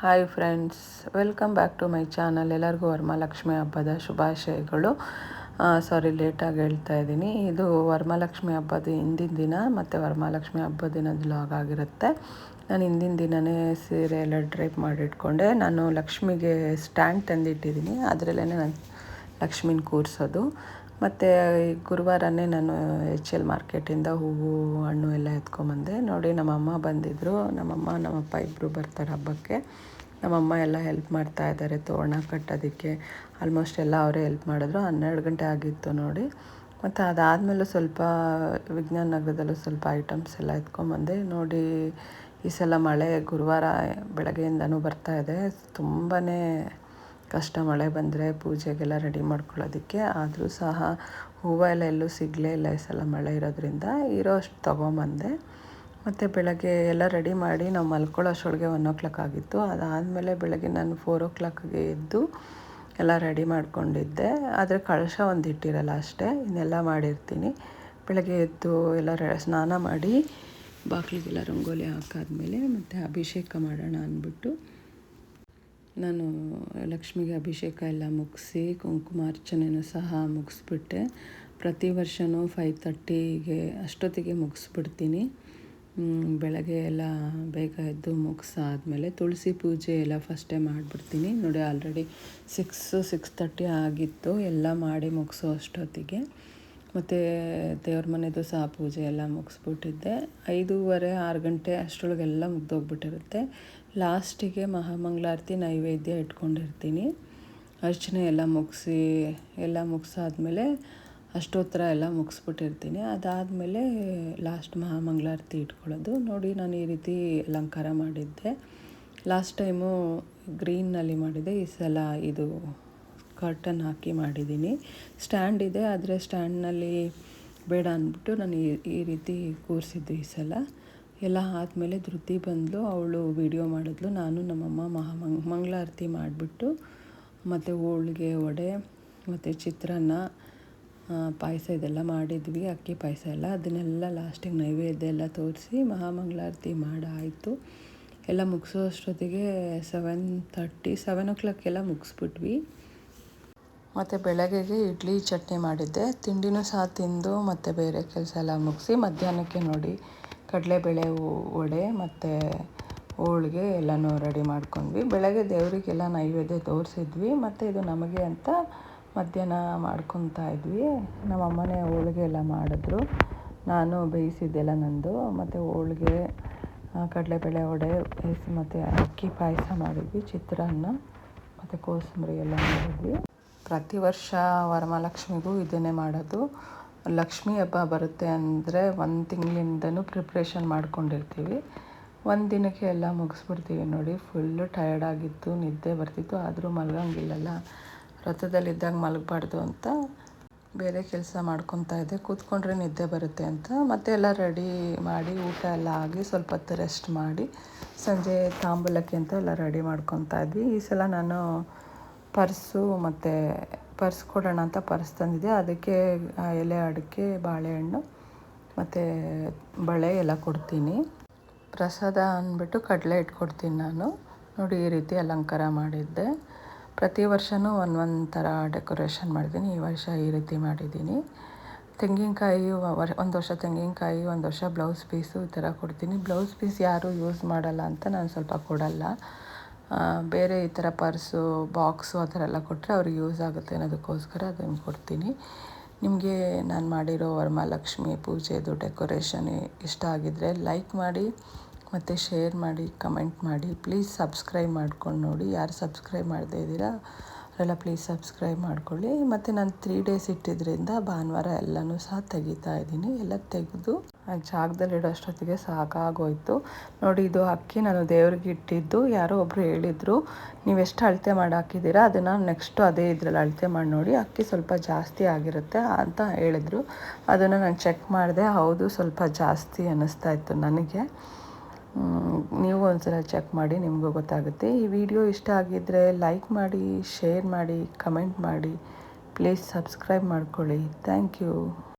Hi friends, welcome back to my channel. ಎಲ್ಲರಿಗೂ ವರಮಹಾಲಕ್ಷ್ಮಿ ಹಬ್ಬದ ಶುಭಾಶಯಗಳು. ಲೇಟಾಗಿ ಹೇಳ್ತಾ ಇದ್ದೀನಿ. ಇದು ವರಮಹಾಲಕ್ಷ್ಮಿ ಹಬ್ಬದ ಹಿಂದಿನ ದಿನ ಮತ್ತು ವರಮಹಾಲಕ್ಷ್ಮಿ ಹಬ್ಬದ ದಿನದ ವ್ಲಾಗ್ ಆಗಿರುತ್ತೆ. ನಾನು ಹಿಂದಿನ ದಿನವೇ ಸೀರೆ ಎಲ್ಲ ಡ್ರೈಪ್ ಮಾಡಿಟ್ಕೊಂಡೆ. ನಾನು ಲಕ್ಷ್ಮಿಗೆ ಸ್ಟ್ಯಾಂಡ್ ತಂದಿಟ್ಟಿದ್ದೀನಿ, ಅದರಲ್ಲೇ ನಾನು ಲಕ್ಷ್ಮಿನ ಕೂರಿಸೋದು. ಮತ್ತು ಗುರುವಾರನೇ ನಾನು HL ಮಾರ್ಕೆಟಿಂದ ಹೂವು ಹಣ್ಣು ಎಲ್ಲ ಎತ್ಕೊಂಬಂದೆ. ನೋಡಿ, ನಮ್ಮಮ್ಮ ಬಂದಿದ್ದರು. ನಮ್ಮಪ್ಪ ಇಬ್ಬರು ಬರ್ತಾರೆ ಹಬ್ಬಕ್ಕೆ. ನಮ್ಮಮ್ಮ ಎಲ್ಲ ಹೆಲ್ಪ್ ಮಾಡ್ತಾಯಿದ್ದಾರೆ ತೋರಣ ಕಟ್ಟೋದಕ್ಕೆ. ಆಲ್ಮೋಸ್ಟ್ ಎಲ್ಲ ಅವರೇ ಹೆಲ್ಪ್ ಮಾಡಿದ್ರು. 12 ಗಂಟೆ ಆಗಿತ್ತು ನೋಡಿ. ಮತ್ತು ಅದಾದಮೇಲೆ ಸ್ವಲ್ಪ ವಿಜ್ಞಾನ ನಗರದಲ್ಲೂ ಸ್ವಲ್ಪ ಐಟಮ್ಸ್ ಎಲ್ಲ ಎತ್ಕೊಂಬಂದೆ. ನೋಡಿ, ಈ ಸಲ ಮಳೆ ಗುರುವಾರ ಬೆಳಗ್ಗೆಯಿಂದನೂ ಬರ್ತಾಯಿದೆ. ತುಂಬಾ ಕಷ್ಟ ಮಳೆ ಬಂದರೆ ಪೂಜೆಗೆಲ್ಲ ರೆಡಿ ಮಾಡ್ಕೊಳ್ಳೋದಕ್ಕೆ. ಆದರೂ ಸಹ ಹೂವು ಎಲ್ಲೂ ಸಿಗಲೇ ಇಲ್ಲ ಈ ಸಲ ಮಳೆ ಇರೋದ್ರಿಂದ. ಅಷ್ಟು ತೊಗೊಂಬಂದೆ. ಮತ್ತು ಬೆಳಗ್ಗೆ ಎಲ್ಲ ರೆಡಿ ಮಾಡಿ ನಾವು ಮಲ್ಕೊಳ್ಳೋ ಅಷ್ಟೊಳಗೆ 1 o'clock ಆಗಿತ್ತು. ಅದಾದಮೇಲೆ ಬೆಳಗ್ಗೆ ನಾನು 4 o'clockಗೆ ಎದ್ದು ಎಲ್ಲ ರೆಡಿ ಮಾಡ್ಕೊಂಡಿದ್ದೆ. ಆದರೆ ಕಳಶ ಒಂದು ಇಟ್ಟಿರಲ್ಲ ಅಷ್ಟೇ, ಇನ್ನೆಲ್ಲ ಮಾಡಿರ್ತೀನಿ. ಬೆಳಗ್ಗೆ ಎದ್ದು ಎಲ್ಲ ಸ್ನಾನ ಮಾಡಿ ಬಾಗಿಲಿಗೆಲ್ಲ ರಂಗೋಲಿ ಹಾಕಾದ್ಮೇಲೆ ಮತ್ತು ಅಭಿಷೇಕ ಮಾಡೋಣ ಅಂದ್ಬಿಟ್ಟು ನಾನು ಲಕ್ಷ್ಮಿಗೆ ಅಭಿಷೇಕ ಎಲ್ಲ ಮುಗಿಸಿ ಕುಂಕುಮಾರ್ಚನೆಯೂ ಸಹ ಮುಗಿಸ್ಬಿಟ್ಟೆ. ಪ್ರತಿ ವರ್ಷವೂ 5:30ಗೆ ಅಷ್ಟೊತ್ತಿಗೆ ಮುಗಿಸ್ಬಿಡ್ತೀನಿ. ಬೆಳಗ್ಗೆ ಎಲ್ಲ ಬೇಗ ಎದ್ದು ಮುಗಿಸಾದ್ಮೇಲೆ ತುಳಸಿ ಪೂಜೆ ಎಲ್ಲ ಫಸ್ಟೇ ಮಾಡಿಬಿಡ್ತೀನಿ. ನೋಡಿ, ಆಲ್ರೆಡಿ 6:30 ಆಗಿತ್ತು ಎಲ್ಲ ಮಾಡಿ ಮುಗಿಸೋ ಅಷ್ಟೊತ್ತಿಗೆ. ಮತ್ತು ದೇವ್ರ ಮನೆಯದು ಸಹ ಪೂಜೆ ಎಲ್ಲ ಮುಗಿಸ್ಬಿಟ್ಟಿದ್ದೆ. 5:30 6 ಗಂಟೆ ಅಷ್ಟರೊಳಗೆಲ್ಲ ಮುಗ್ದೋಗ್ಬಿಟ್ಟಿರುತ್ತೆ. ಲಾಸ್ಟಿಗೆ ಮಹಾಮಂಗಳಾರತಿ ನೈವೇದ್ಯ ಇಟ್ಕೊಂಡಿರ್ತೀನಿ. ಅರ್ಚನೆ ಎಲ್ಲ ಮುಗಿಸಾದ್ಮೇಲೆ ಅಷ್ಟೋತ್ತರ ಎಲ್ಲ ಮುಗಿಸ್ಬಿಟ್ಟಿರ್ತೀನಿ. ಅದಾದಮೇಲೆ ಲಾಸ್ಟ್ ಮಹಾಮಂಗಳಾರತಿ ಇಟ್ಕೊಳ್ಳೋದು. ನೋಡಿ, ನಾನು ಈ ರೀತಿ ಅಲಂಕಾರ ಮಾಡಿದ್ದೆ. ಲಾಸ್ಟ್ ಟೈಮು ಗ್ರೀನ್ನಲ್ಲಿ ಮಾಡಿದ್ದೆ, ಈ ಸಲ ಇದು ಕರ್ಟನ್ ಹಾಕಿ ಮಾಡಿದ್ದೀನಿ. ಸ್ಟ್ಯಾಂಡ್ ಇದೆ, ಆದರೆ ಸ್ಟ್ಯಾಂಡ್ನಲ್ಲಿ ಬೇಡ ಅಂದ್ಬಿಟ್ಟು ನಾನು ಈ ರೀತಿ ಕೂರಿಸಿದ್ದು ಈ ಸಲ. ಎಲ್ಲ ಆದಮೇಲೆ ಧೃತಿ ಬಂದಳು, ಅವಳು ವಿಡಿಯೋ ಮಾಡಿದ್ಲು. ನಾನು ನಮ್ಮಮ್ಮ ಮಂಗಳಾರತಿ ಮಾಡಿಬಿಟ್ಟು ಮತ್ತು ಹೋಳಿಗೆ ವಡೆ ಮತ್ತು ಚಿತ್ರಾನ್ನ ಪಾಯಸ ಇದೆಲ್ಲ ಮಾಡಿದ್ವಿ, ಅಕ್ಕಿ ಪಾಯಸ ಎಲ್ಲ. ಅದನ್ನೆಲ್ಲ ಲಾಸ್ಟಿಗೆ ನೈವೇದ್ಯ ಎಲ್ಲ ತೋರಿಸಿ ಮಹಾಮಂಗಳಾರತಿ ಮಾಡಾಯಿತು. ಎಲ್ಲ ಮುಗಿಸೋ ಅಷ್ಟೊತ್ತಿಗೆ 7 o'clock ಎಲ್ಲ ಮುಗಿಸ್ಬಿಟ್ವಿ. ಮತ್ತು ಬೆಳಗ್ಗೆಗೆ ಇಡ್ಲಿ ಚಟ್ನಿ ಮಾಡಿದ್ದೆ. ತಿಂಡಿನೂ ಸಹ ತಿಂದು ಮತ್ತು ಬೇರೆ ಕೆಲಸ ಎಲ್ಲ ಮುಗಿಸಿ ಮಧ್ಯಾಹ್ನಕ್ಕೆ ನೋಡಿ ಕಡಲೆಬೇಳೆ ವಡೆ ಮತ್ತು ಹೋಳಿಗೆ ಎಲ್ಲನೂ ರೆಡಿ ಮಾಡ್ಕೊಂಡ್ವಿ. ಬೆಳಗ್ಗೆ ದೇವರಿಗೆಲ್ಲ ನೈವೇದ್ಯ ತೋರಿಸಿದ್ವಿ. ಮತ್ತು ಇದು ನಮಗೆ ಅಂತ ಮಧ್ಯಾಹ್ನ ಮಾಡ್ಕೊತಾ ಇದ್ವಿ. ನಮ್ಮಮ್ಮನೇ ಹೋಳಿಗೆ ಎಲ್ಲ ಮಾಡಿದ್ರು, ನಾನು ಬೇಯಿಸಿದ್ದೆಲ್ಲ ನಂದು. ಮತ್ತು ಹೋಳಿಗೆ, ಕಡಲೆಬೇಳೆ ವಡೆ ಮತ್ತು ಅಕ್ಕಿ ಪಾಯಸ ಮಾಡಿದ್ವಿ, ಚಿತ್ರಾನ್ನ ಮತ್ತು ಕೋಸಂಬರಿ ಎಲ್ಲ ಮಾಡಿದ್ವಿ. ಪ್ರತಿ ವರ್ಷ ವರಮಹಾಲಕ್ಷ್ಮಿಗೂ ಇದನ್ನೇ ಮಾಡೋದು. ಲಕ್ಷ್ಮೀ ಹಬ್ಬ ಬರುತ್ತೆ ಅಂದರೆ 1 ತಿಂಗಳಿಂದನೂ ಪ್ರಿಪ್ರೇಷನ್ ಮಾಡ್ಕೊಂಡಿರ್ತೀವಿ. 1 ದಿನಕ್ಕೆ ಎಲ್ಲ ಮುಗಿಸ್ಬಿಡ್ತೀವಿ. ನೋಡಿ, ಫುಲ್ಲು ಟಯರ್ಡಾಗಿತ್ತು, ನಿದ್ದೆ ಬರ್ತಿತ್ತು. ಆದರೂ ಮಲಗಂಗಿಲ್ಲಲ್ಲ, ವ್ರತದಲ್ಲಿದ್ದಾಗ ಮಲಗಬಾರ್ದು ಅಂತ ಬೇರೆ ಕೆಲಸ ಮಾಡ್ಕೊತಾ ಇದ್ದೆ. ಕೂತ್ಕೊಂಡ್ರೆ ನಿದ್ದೆ ಬರುತ್ತೆ ಅಂತ ಮತ್ತೆ ಎಲ್ಲ ರೆಡಿ ಮಾಡಿ ಊಟ ಎಲ್ಲ ಆಗಿ ಸ್ವಲ್ಪ ಹೊತ್ತು ರೆಸ್ಟ್ ಮಾಡಿ ಸಂಜೆ ತಾಂಬೂಲಕ್ಕೆ ಅಂತ ಎಲ್ಲ ರೆಡಿ ಮಾಡ್ಕೊತಾ ಇದ್ವಿ. ಈ ಸಲ ನಾನು ಪರ್ಸ್ ಕೊಡೋಣ ಅಂತ ಪರ್ಸ್ ತಂದಿದ್ದೆ. ಅದಕ್ಕೆ ಎಲೆ ಅಡಿಕೆ, ಬಾಳೆಹಣ್ಣು ಮತ್ತು ಬಳೆ ಎಲ್ಲ ಕೊಡ್ತೀನಿ. ಪ್ರಸಾದ ಅಂದ್ಬಿಟ್ಟು ಕಡಲೆ ಇಟ್ಕೊಡ್ತೀನಿ ನಾನು. ನೋಡಿ, ಈ ರೀತಿ ಅಲಂಕಾರ ಮಾಡಿದ್ದೆ. ಪ್ರತಿ ವರ್ಷವೂ ಒಂದೊಂದು ಥರ ಡೆಕೋರೇಷನ್ ಮಾಡಿದ್ದೀನಿ. ಈ ವರ್ಷ ಈ ರೀತಿ ಮಾಡಿದ್ದೀನಿ. ತೆಂಗಿನಕಾಯಿ, ಒಂದು ವರ್ಷ ತೆಂಗಿನಕಾಯಿ, ಒಂದು ವರ್ಷ ಬ್ಲೌಸ್ ಪೀಸು ಈ ಥರ ಕೊಡ್ತೀನಿ. ಬ್ಲೌಸ್ ಪೀಸ್ ಯಾರೂ ಯೂಸ್ ಮಾಡಲ್ಲ ಅಂತ ನಾನು ಸ್ವಲ್ಪ ಕೊಡಲ್ಲ. ಬೇರೆ ಈ ಥರ ಪರ್ಸು, ಬಾಕ್ಸು ಆ ಥರ ಎಲ್ಲ ಕೊಟ್ಟರೆ ಅವ್ರಿಗೆ ಯೂಸ್ ಆಗುತ್ತೆ ಅನ್ನೋದಕ್ಕೋಸ್ಕರ ಅದನ್ನು ಕೊಡ್ತೀನಿ. ನಿಮಗೆ ನಾನು ಮಾಡಿರೋ ವರಮಹಾಲಕ್ಷ್ಮಿ ಪೂಜೆದು ಡೆಕೋರೇಷನ್ ಇಷ್ಟ ಆಗಿದ್ದರೆ ಲೈಕ್ ಮಾಡಿ ಮತ್ತು ಶೇರ್ ಮಾಡಿ, ಕಮೆಂಟ್ ಮಾಡಿ. ಪ್ಲೀಸ್ ಸಬ್ಸ್ಕ್ರೈಬ್ ಮಾಡ್ಕೊಂಡು ನೋಡಿ. ಯಾರು ಸಬ್ಸ್ಕ್ರೈಬ್ ಮಾಡದೇ ಇದ್ದೀರಾ ಅವರೆಲ್ಲ ಪ್ಲೀಸ್ ಸಬ್ಸ್ಕ್ರೈಬ್ ಮಾಡ್ಕೊಳ್ಳಿ. ಮತ್ತು ನಾನು 3 days ಇಟ್ಟಿದ್ದರಿಂದ ಭಾನುವಾರ ಎಲ್ಲನೂ ಸಹ ತೆಗಿತಾ ಇದ್ದೀನಿ. ಎಲ್ಲ ತೆಗೆದು ಆ ಜಾಗದಲ್ಲಿಡೋ ಅಷ್ಟೊತ್ತಿಗೆ ಸಾಕಾಗೋಯಿತು. ನೋಡಿ, ಇದು ಅಕ್ಕಿ ನಾನು ದೇವ್ರಿಗೆ ಇಟ್ಟಿದ್ದು. ಯಾರೋ ಒಬ್ಬರು ಹೇಳಿದರು, ನೀವು ಎಷ್ಟು ಅಳತೆ ಮಾಡಿ ಹಾಕಿದ್ದೀರಾ ಅದನ್ನು ನೆಕ್ಸ್ಟು ಅದೇ ಇದರಲ್ಲಿ ಅಳತೆ ಮಾಡಿ ನೋಡಿ, ಅಕ್ಕಿ ಸ್ವಲ್ಪ ಜಾಸ್ತಿ ಆಗಿರುತ್ತೆ ಅಂತ ಹೇಳಿದರು. ಅದನ್ನು ನಾನು ಚೆಕ್ ಮಾಡಿದೆ. ಹೌದು, ಸ್ವಲ್ಪ ಜಾಸ್ತಿ ಅನ್ನಿಸ್ತಾ ಇತ್ತು ನನಗೆ. ನೀವು ಒಂದ್ಸಲ ಚೆಕ್ ಮಾಡಿ, ನಿಮಗೂ ಗೊತ್ತಾಗುತ್ತೆ. ಈ ವಿಡಿಯೋ ಇಷ್ಟ ಆಗಿದ್ದರೆ ಲೈಕ್ ಮಾಡಿ, ಶೇರ್ ಮಾಡಿ, ಕಮೆಂಟ್ ಮಾಡಿ. ಪ್ಲೀಸ್ ಸಬ್ಸ್ಕ್ರೈಬ್ ಮಾಡ್ಕೊಳ್ಳಿ. Thank you.